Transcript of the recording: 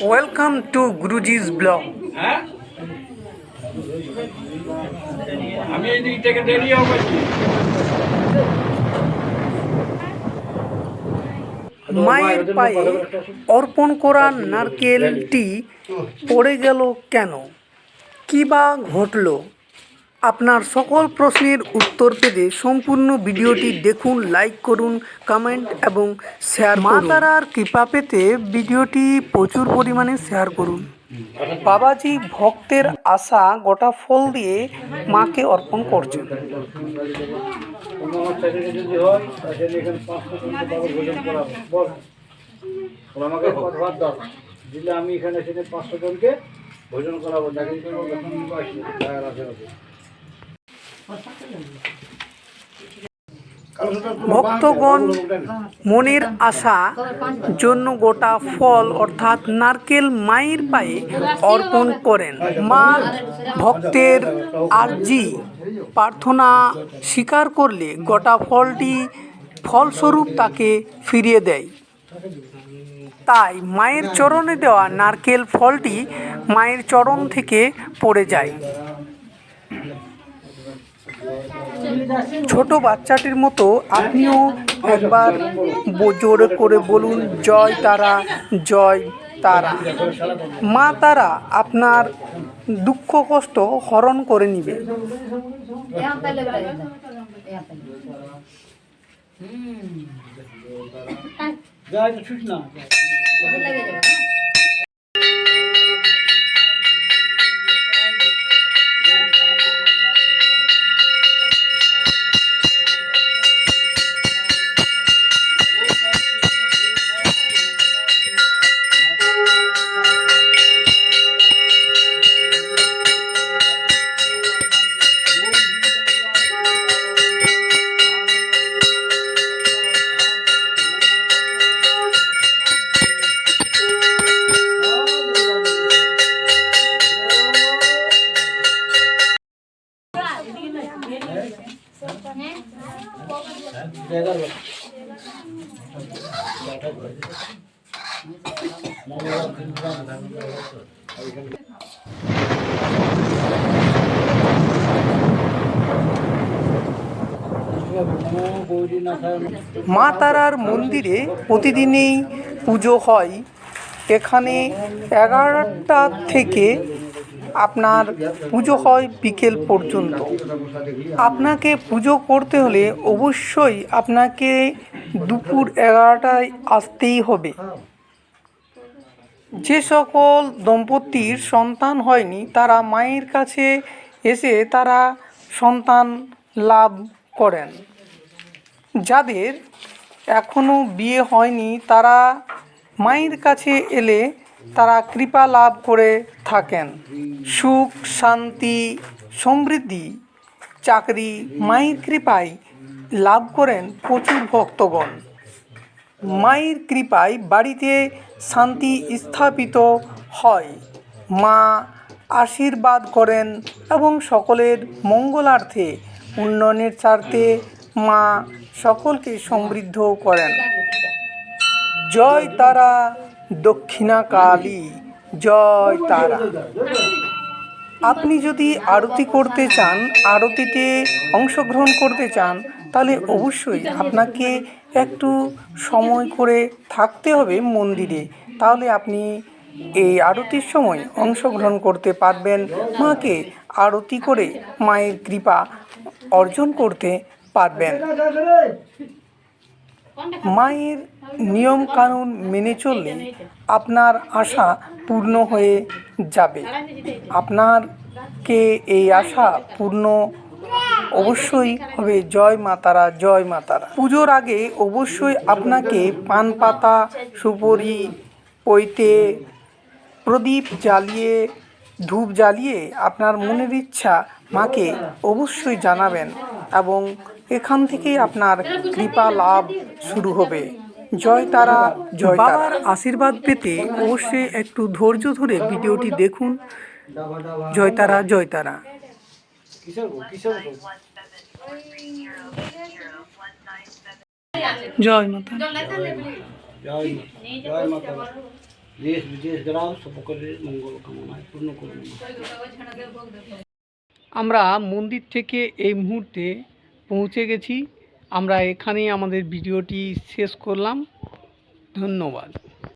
Welcome to গুরুজি's blog. হ্যাঁ আমি এই দিক থেকে দেরি হবে। মায়ের পায়ে অর্পণ করা নারকেলটি পড়ে গেল কেন, কী বা ঘটল? আপনার সকল প্রশ্নের উত্তর পেতে সম্পূর্ণ ভিডিওটি দেখুন, লাইক করুন, কমেন্ট এবং শেয়ার করুন। মা তারার কৃপা পেতে ভিডিওটি প্রচুর পরিমাণে শেয়ার করুন। বাবাজি ভক্তের আশা গোটা ফল দিয়ে মাকে অর্পণ করছেন। আমি এখানে 500 জনকে ভোজন করাবো। ভক্তগণ মনের আশা জন্য গোটা ফল অর্থাৎ নারকেল মায়ের পায়ে অর্পণ করেন। মা ভক্তের আর্জি প্রার্থনা স্বীকার করলে গোটা ফলটি ফলস্বরূপ তাকে ফিরিয়ে দেয়। তাই মায়ের চরণে দেওয়া নারকেল ফলটি মায়ের চরণ থেকে পড়ে যায়। ছোট বাচ্চাটির মতো আপনিও একবার জোরে করে বলুন, জয় তারা, জয় তারা। মা তারা আপনার দুঃখ কষ্ট হরণ করে নিবে। মা তারার মন্দিরে প্রতিদিনই পুজো হয়। এখানে 11টা থেকে আপনার পুজো হয় বিকেল পর্যন্ত। আপনাকে পুজো করতে হলে অবশ্যই আপনাকে দুপুর 11টায় আসতেই হবে। যে সকল দম্পতির সন্তান হয়নি তারা মায়ের কাছে এসে তারা সন্তান লাভ করেন। যাদের এখনও বিয়ে হয়নি তারা মায়ের কাছে এলে তারা কৃপা লাভ করে থাকেন। সুখ, শান্তি, সমৃদ্ধি, চাকরি মায়ের কৃপায় লাভ করেন প্রচুর ভক্তগণ। মায়ের কৃপায় বাড়িতে শান্তি স্থাপিত হয়। মা আশীর্বাদ করেন এবং সকলের মঙ্গলার্থে উন্নয়নের স্বার্থে মা সকলকে সমৃদ্ধ করেন। জয় তারা দক্ষিণা কালী, জয় তারা। আপনি যদি আরতি করতে চান, আরতিতে অংশগ্রহণ করতে চান, তাহলে অবশ্যই আপনাকে একটু সময় করে থাকতে হবে মন্দিরে। তাহলে আপনি এই আরতির সময় অংশগ্রহণ করতে পারবেন। মাকে আরতি করে মায়ের কৃপা অর্জন করতে পারবেন। মায়ের নিয়ম কানুন মেনে চললে আপনার আশা পূর্ণ হয়ে যাবে। আপনাকে এই আশা পূর্ণ অবশ্যই হবে। জয় মা তারা, জয় মা তারা। পুজোর আগে অবশ্যই আপনাকে পান পাতা, সুপারি, পৈতে, প্রদীপ জ্বালিয়ে, ধূপ জ্বালিয়ে আপনার মনের ইচ্ছা মাকে অবশ্যই জানাবেন এবং এখান থেকেই আপনার কৃপা লাভ শুরু হবে। জয় তারা, জয় তারা। বাবার আশীর্বাদ পেতে অবশ্যই একটু ধৈর্য ধরে ভিডিওটি দেখুন। জয় তারা, জয় তারা। জয় মাতা, জয় মাতা। দেশ বিদেশ গ্রাম সকলের মঙ্গল কামনায় পূর্ণ করুন। আমরা মন্দির থেকে এই মুহূর্তে পৌঁছে গেছি। আমরা এখানেই আমাদের ভিডিওটি শেষ করলাম। ধন্যবাদ।